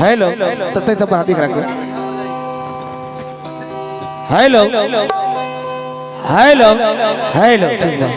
Hello तते तब हाथी करा के हेलो हेलो हेलो ठीक बा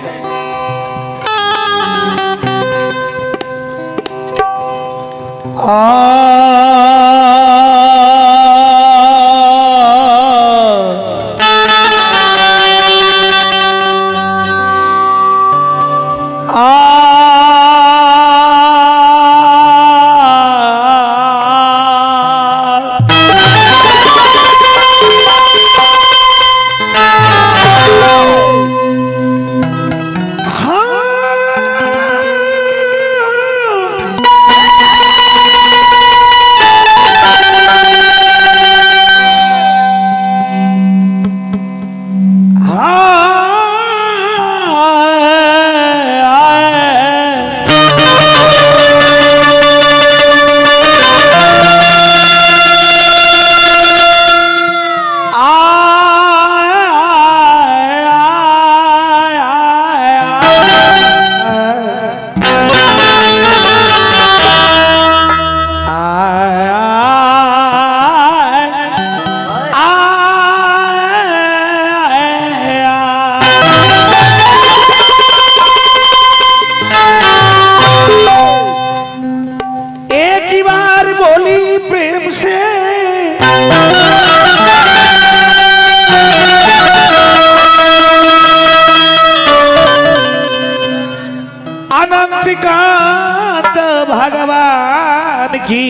अनंतिकांत भगवान की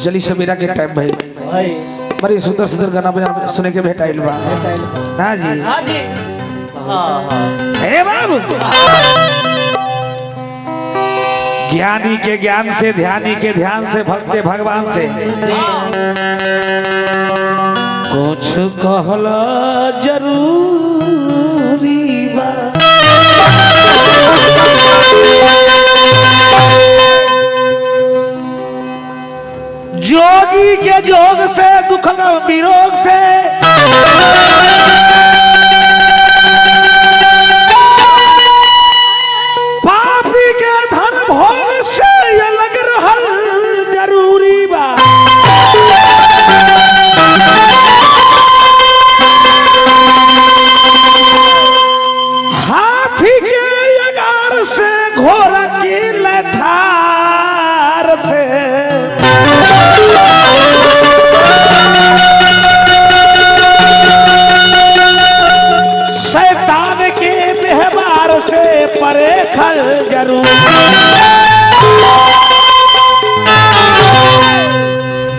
जली सवेरा के टाइम भाई बड़ी सुंदर सुंदर गाना बजा सुने के भेटाइल बा ना जी हां जी हे बाबू ज्ञानी के ज्ञान से ध्यानी के ध्यान से भक्त के भगवान से कुछ कहला जरूरी बा जोगी के जोग से दुख विरोग से पापी के धन भोग से ये लग रहल जरूरी बा हाथी के अगार से घोड़ा की लठार से शैतान के व्यवहार से परे खल जरूर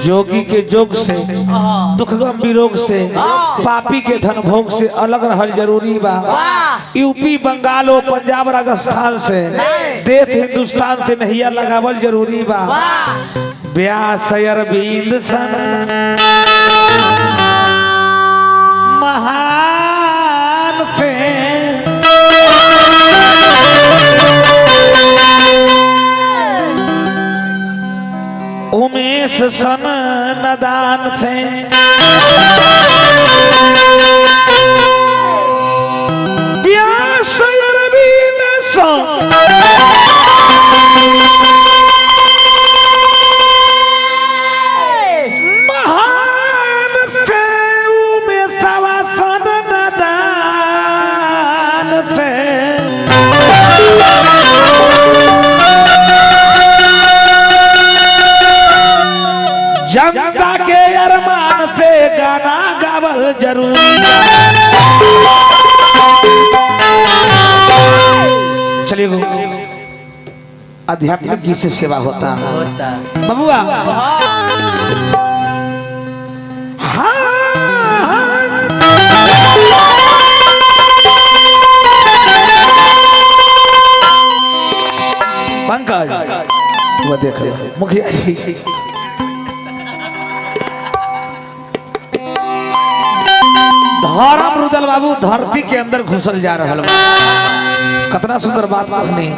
जोगी के जोग से दुख विरोग से पापी के धन भोग से अलग रहल जरूरी बा यूपी बंगाल और पंजाब राजस्थान से देश हिंदुस्तान से नहिया लगावल जरूरी बा व्यास अरविंद सन महान से उमेश सन नदान से व्यास अरविंद सन महान से उमेश सन नदान से जनता के अरमान से गाना गावल जरूरी चलिए आध्यात्मिक गीत से सेवा होता है बबुआ पंकज वो देख लो मुखिया जी धर्म रुदल बाबू धरती के अंदर घुसल जा रहा बा कितना सुंदर बात कहनी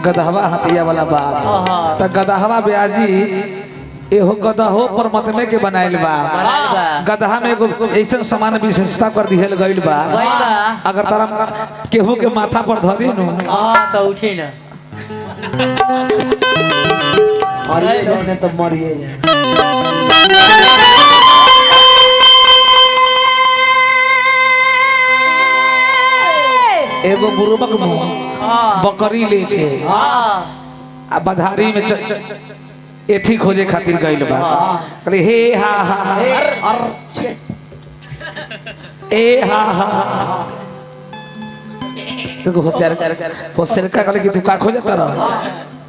गदहवा हथिया वाला बात तो गदहवा ब्याजी एहो गधा हो पर मतमे के बनाइल बा। गधा में एगो ऐसा समान विशेषता कर दिहल गइल बा, अगर तारा केहू के माथा पर धर दी नु तो उठी ना मरिए तो मरिए। एगो बुरुबक मुंह बकरी लेके आ बधारी में एथी खोजे खातिर गइल बा। कहले हे हा हा ए हा हा देखो होशियार का कहले कि तू का खोजता रह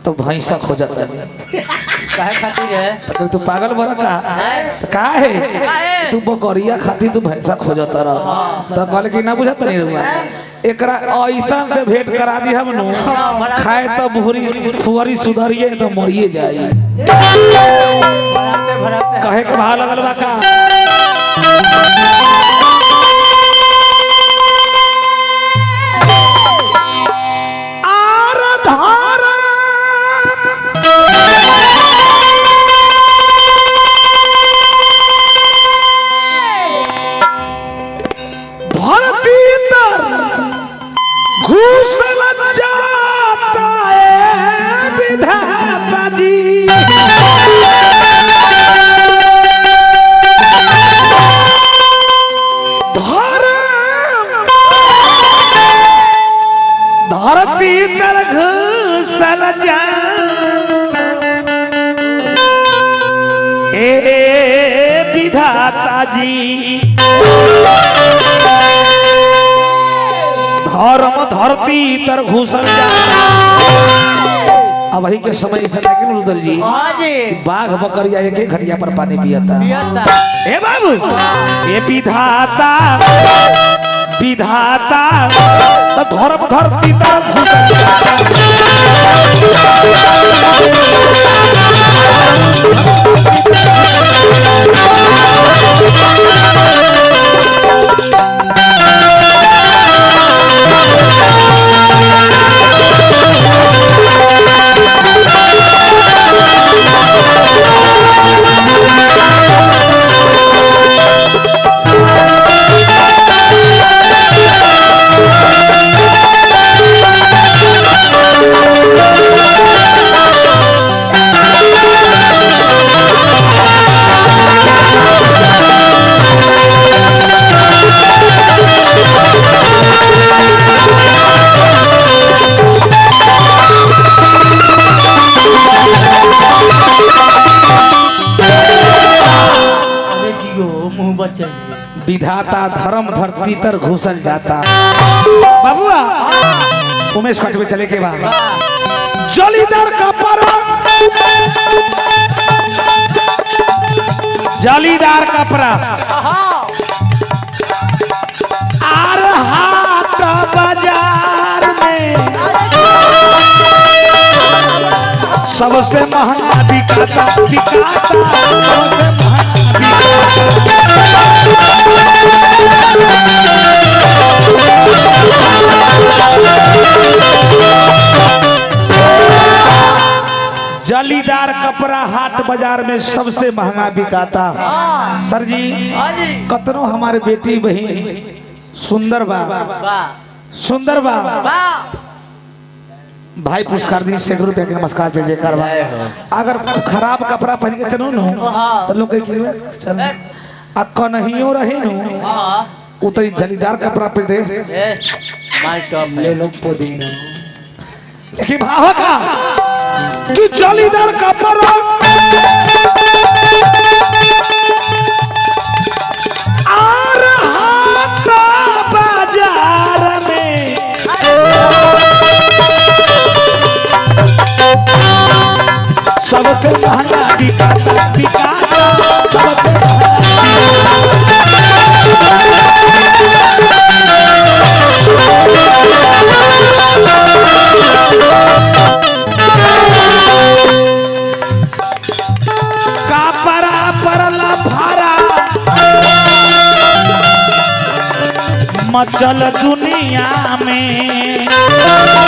तो भैंसा खोजता नहीं काहे खातिर है तो तू पागल बड़ा का तो का है तू बकरिया खातिर तू भैंसा खोजता रह तो कहले कि ना बुझता नहीं रुआ एकरा ऐसा से भेंट करा दी हम नु खाए तो भूरी फुहरी सुधरिए तो मरिए जाई कहे के भाव लगल बा का विधाता जी धर्म धरती तर घुसल जाता। अब वही के समय से लेकिन रुदल जी बाघ बकरिया एक एक घटिया पर पानी पियता ए बाबू ये विधाता विधाता तो धर्म धरती तर घुसल जाता। विधाता धर्म धरती तर घुसल जाता। बाबुआ उमेश खट में चले के बाद जलीदार कपड़ा जालीदार कपड़ा आर हाट बाजार में सबसे महंगा बिकाता बिकाता जालीदार कपड़ा हाट बाजार में सबसे महंगा बिकाता। सर जी कतनो हमारे बेटी बहन सुंदर बा सुंदर बा भाई पुरस्कार दी 100 रुपया के नमस्कार जय जयकार बा। अगर खराब कपड़ा पहन के चलो न तो लोग चल आ कन्हियो रहे न उतरी जालीदार कपड़ा पे दे ले लो पुदीना लेकिन भाव का कि जालीदार कपड़ा आर हाट बाजार में सबके महंगा बिकाता बिकाता सबके कापरा परला भारा मचल दुनिया में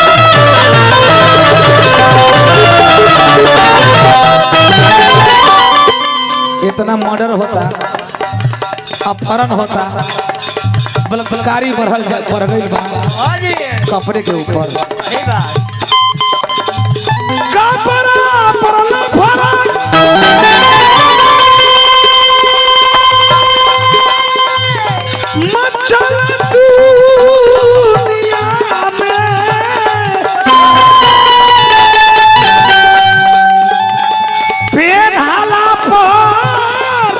इतना मर्डर होता, अपहरण होता, बलात्कारी बढ़ गई बा हाँ जी कपड़े के ऊपर। सही बात कपड़ा पड़ला फरक मचल दुनिया में पेनहाला पर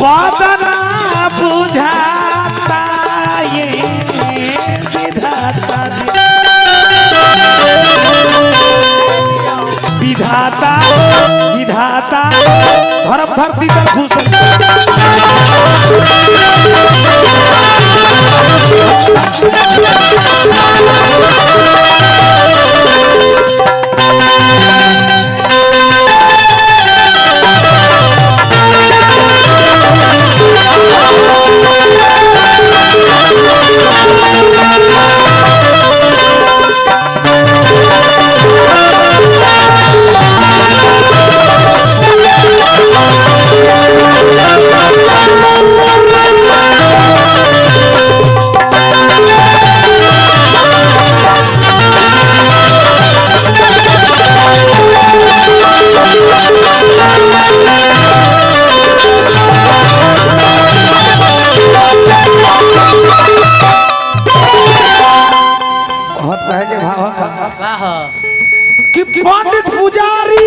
बदना बुझाता ये विधाता विधाता विधाता धर्म धरती पर घुस कि पंडित पुजारी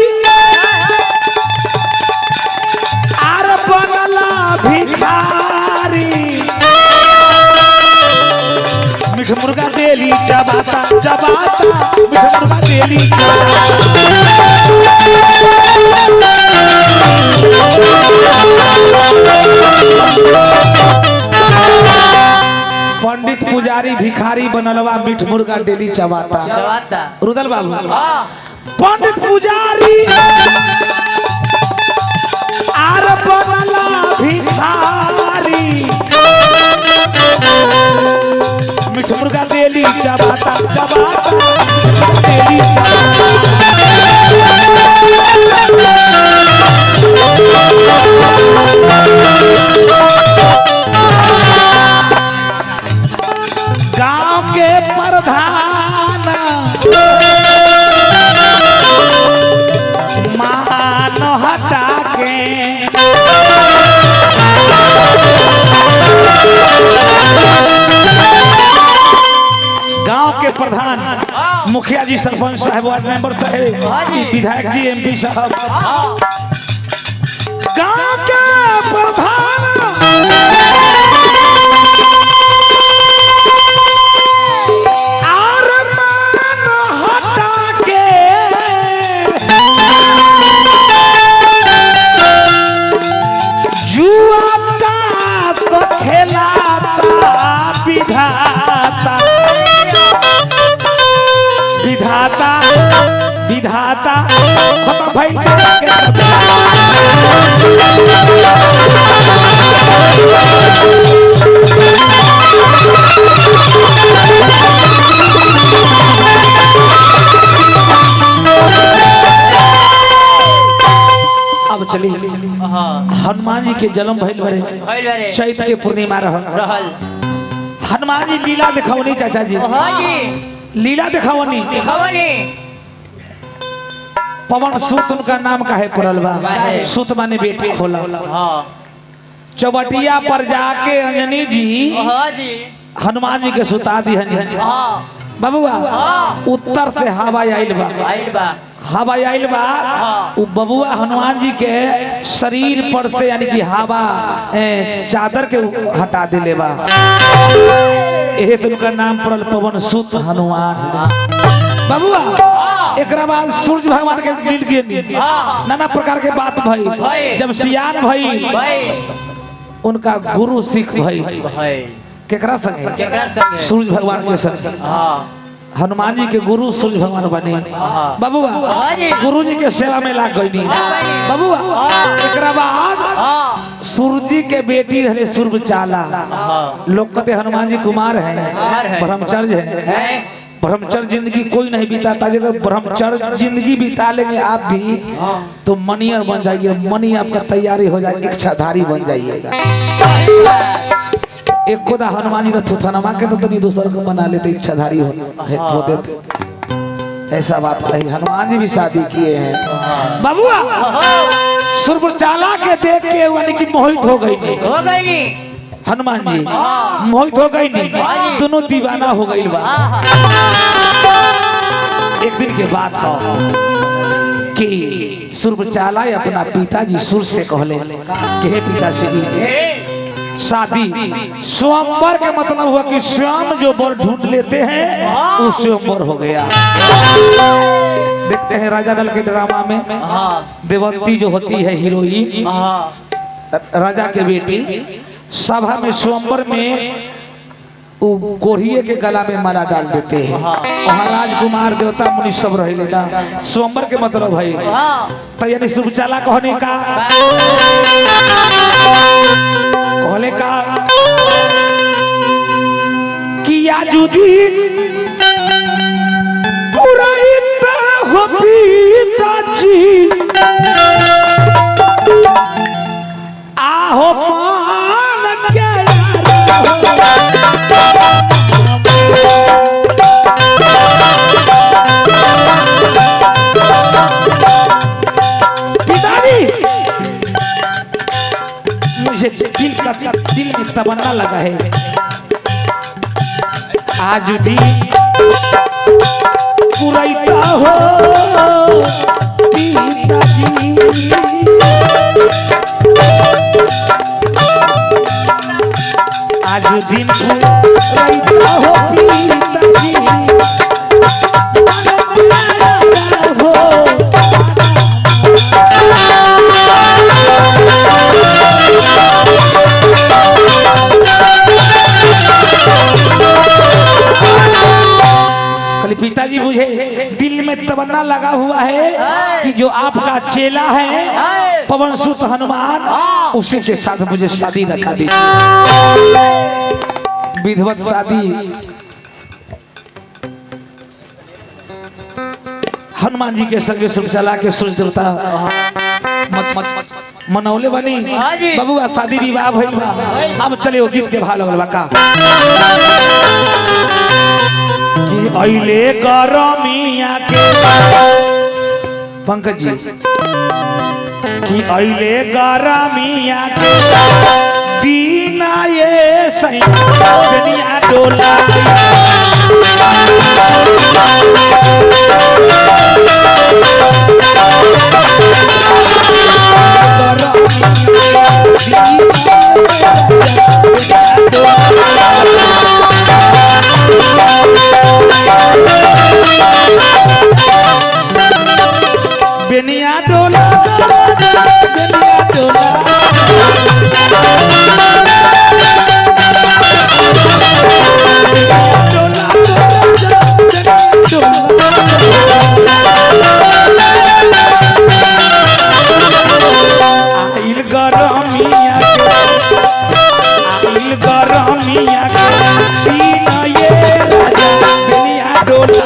आर बनला भिखारी मीठ मुर्गा देली चबाता चबाता मीठ मुर्गा देली पंडित पुजारी भिखारी बनलवा मीठ मुर्गा डेली चबाता। रुदल बाबू पंडित पुजारी आर बनला भिखारी मीठ मुर्गा डेली चबाता चबाता डेली गांव के प्रधान मान हटा के गांव के प्रधान मुखिया जी सरपंच साहब वार्ड मेंबर साहब विधायक जी एमपी साहब गांव के प्रधान विधाता विधाता विधाता खत्म भइल अब चली हनुमान जी के जन्म भइल बरे चैत के पूर्णिमा रहल हनुमान जी लीला दिखावनी चाचा जी लीला दिखावनी पवन सूत उनका नाम काहे पड़ल बा सूत माने बेटी खोला चौबटिया पर जाके अंजनी जी हनुमान जी के सुता दी बबुआ उत्तर से हवा आइल बा हवा आइल बा उ बबुआ हनुमान जी के शरीर पर से यानी कि हवा चादर के हटा दिले बा एहे से उनका नाम पड़ल पवन सूत हनुमान बबुआ। एकरा बाद सूर्य भगवान के मिल के नाना प्रकार के बात भई जब सियान भई उनका गुरु सिख भई केकरा संगे सूर्य भगवान के संग हनुमान जी के गुरु सूर्य भगवान बने बबुआ गुरु जी के सेवा में लाग गई बबुआ। एकरा बाद सूर्य जी के बेटी रहे सूर्य चाला लोग कहते हनुमान जी कुमार है ब्रह्मचर्य है ब्रह्मचर्य जिंदगी कोई नहीं बिताता। अगर ब्रह्मचर्य जिंदगी बिता लेंगे आप भी तो मनियर बन जाइए, मनी आपका तैयारी हो जाए, इच्छाधारी बन जाइएगा। एक खुदा हनुमान जी का थुथनमा के तो नहीं दूसर को बना लेते, इच्छाधारी होते थे। ऐसा बात नहीं, हनुमान जी भी शादी किए हैं। बाबुआ सुरचाला के देख के यानी कि मोहित हो गई नहीं, हो गई हनुमान जी मोहित हो गई नहीं, दोनों दीवाना हो गई बा। एक दिन के बात हो कि सुरचाला अपना पिताजी सुर से कहले कि हे पिताश्री, शादी स्वयंवर के मतलब हुआ कि स्वयं जो वर ढूंढ लेते हैं वो स्वयंवर हो गया। देखते हैं राजा नल के ड्रामा में देवंती जो होती है हीरोइन, राजा के बेटी, सभा में स्वयंवर में कोढ़िए के गला में माला डाल देते हैं। वहाँ राजकुमार देवता मुनि सब रहे ना, स्वयंवर के मतलब है तो यानी सुरचाला कहने का कि आजुदीन पुराइता हो पिताजी आहो मान के पिताजी, मुझे दिल में तमन्ना लगा है, आज दिन पुराइता हो पिताजी, आज दिन पुराइता हो पिताजी हो। पिताजी मुझे दिल में तमन्ना लगा हुआ है कि जो आपका चेला है पवन सुत हनुमान, उसी के साथ मुझे शादी रखा दीजिए। विधिवत शादी हनुमान जी के संगे सुरचाला के सूर्य देवता मनौले बनी। बबुआ शादी विवाह भइल बा। अब चले वो गीत के भाव लगल बा का कि अइले गरमिया के पंकज जी, कि अइले गरमिया के दीना ये सैया डोला बेनिया डोला बेनिया डोला आइल गरमिया के दीना ये राजा बेनिया डोला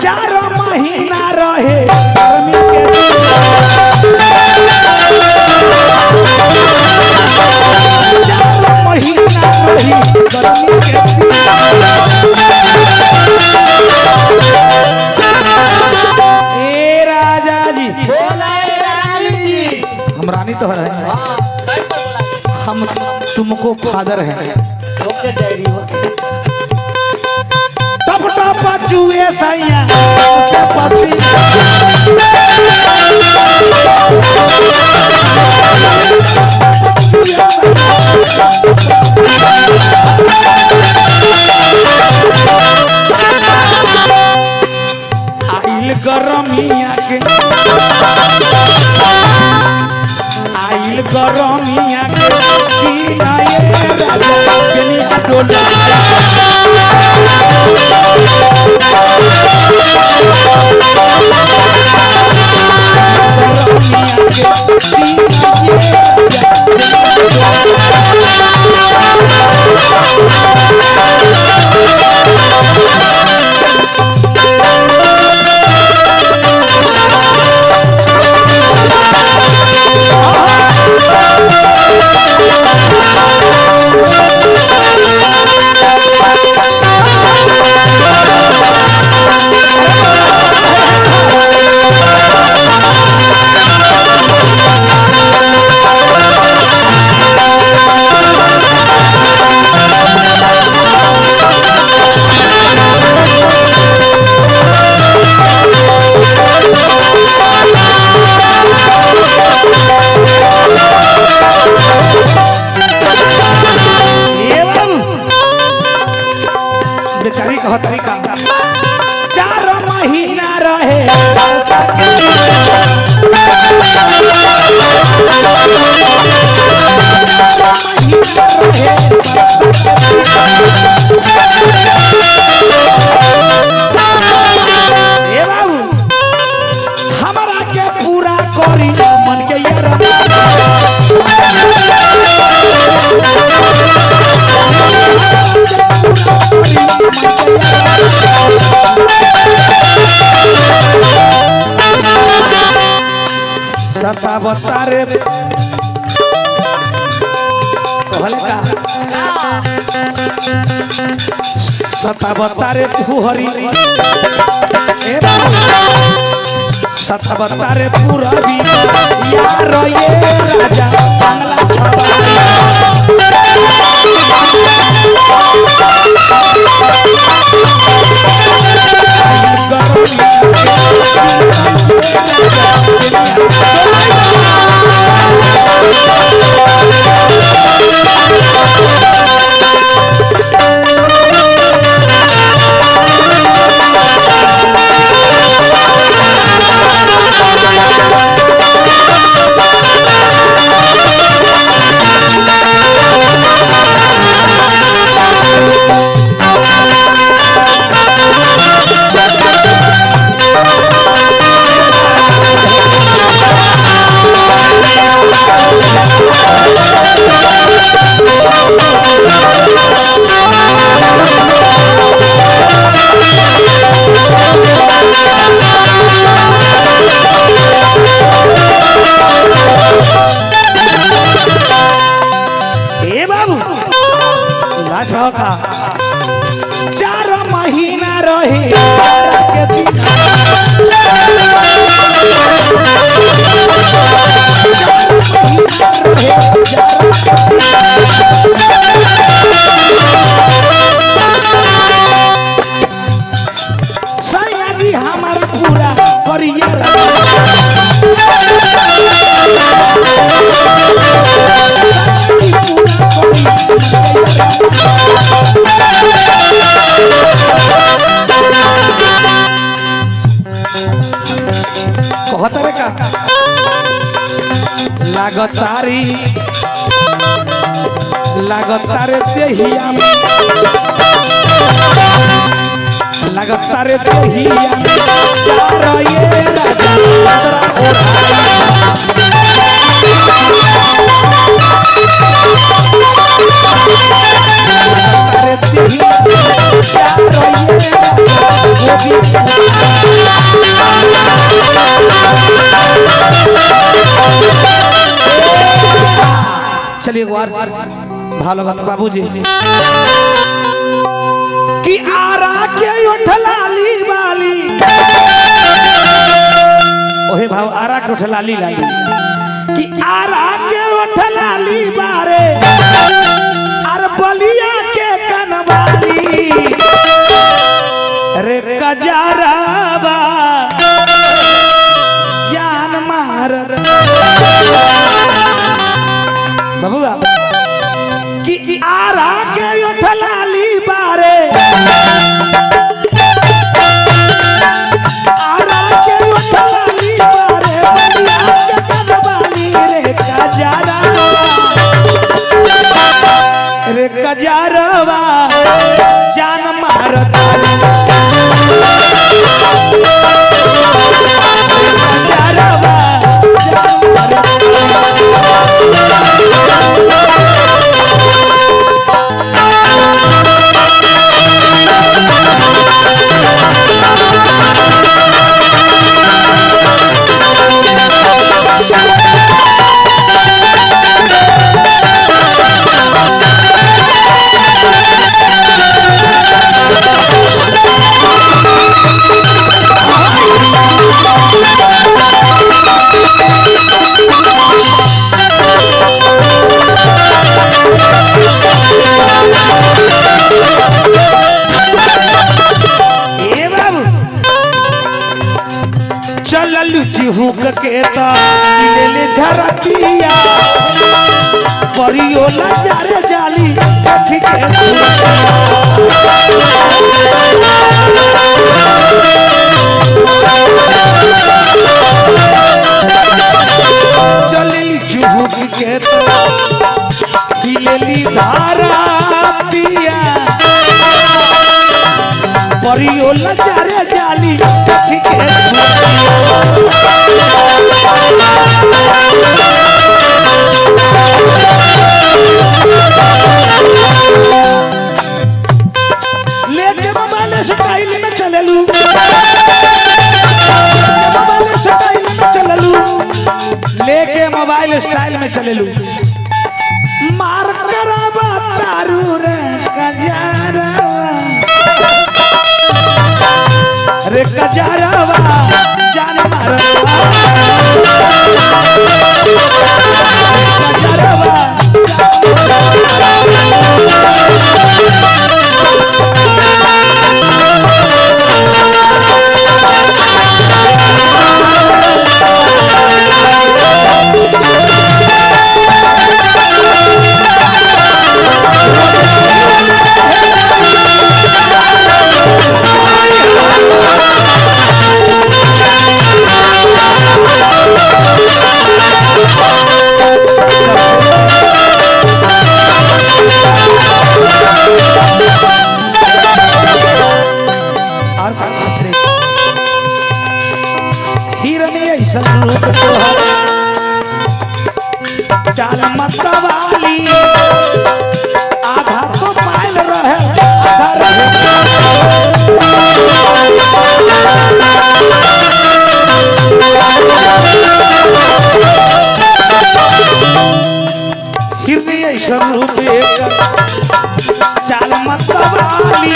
4 महीना रहे गर्मी के दिन। 4 महीना रही गर्मी के दिन। ए राजा जी हम रानी तो है, हम तुमको फादर हैं। टप टप चुए सैया पति आइल गरमिया के दिन आए राजा कनिया डोला बेचारी कहो तरीका 4 महीना रहे 4 बाबू हमारा के पूरा करी मन के यार सतावतारे कहले का सतावतारे फुहरी सतावतारे पुरवी यार ये राजा बांग्ला का 4 महीना रहे के दिन सैया जी हमारा पूरा करिए कहतरे का लागतारे देहिया में लागतारे देहिया में यार ये राजा तोरा लागतारे देहिया में यार ये राजा और भालगत बाबूजी कि आरा के उठलाली वाली ओहे भाव आरा के उठलाली लाली कि आरा के उठलाली बारे अर बलिया के कनवाली रे कजरावा जान मार बबुआ कि आरा के उठलाली बारे आरा के उठलाली बारे बलिया के कनवाली रे कजरावा जान मारत हुक के ले धरतिया परियो नजारे जाली देख के चलली चुहुक के ले धरतिया परियो नजारे जाली देख के लेके मोबाइल स्टाइल में चललू लेके मोबाइल स्टाइल में चललू मार करबा तारू रे कजरावा रे कजरावा जान मारवा कजरावा चाल मतवाली आधा तो पायल रहे आधा हिरनी ऐसा रूप चाल मतवाली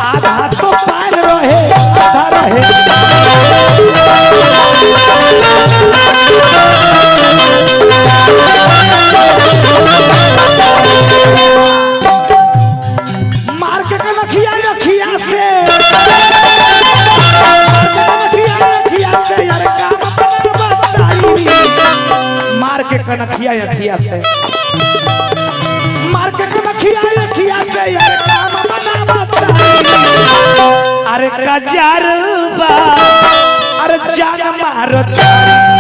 आधा तो पायल रहे आधा रहे मार के कनखिया रखिया से यार काम बताई मार के कनखिया रखिया से मार के कनखिया रखिया से यार काम बना बताई अरे कजरवा अरे जान मारत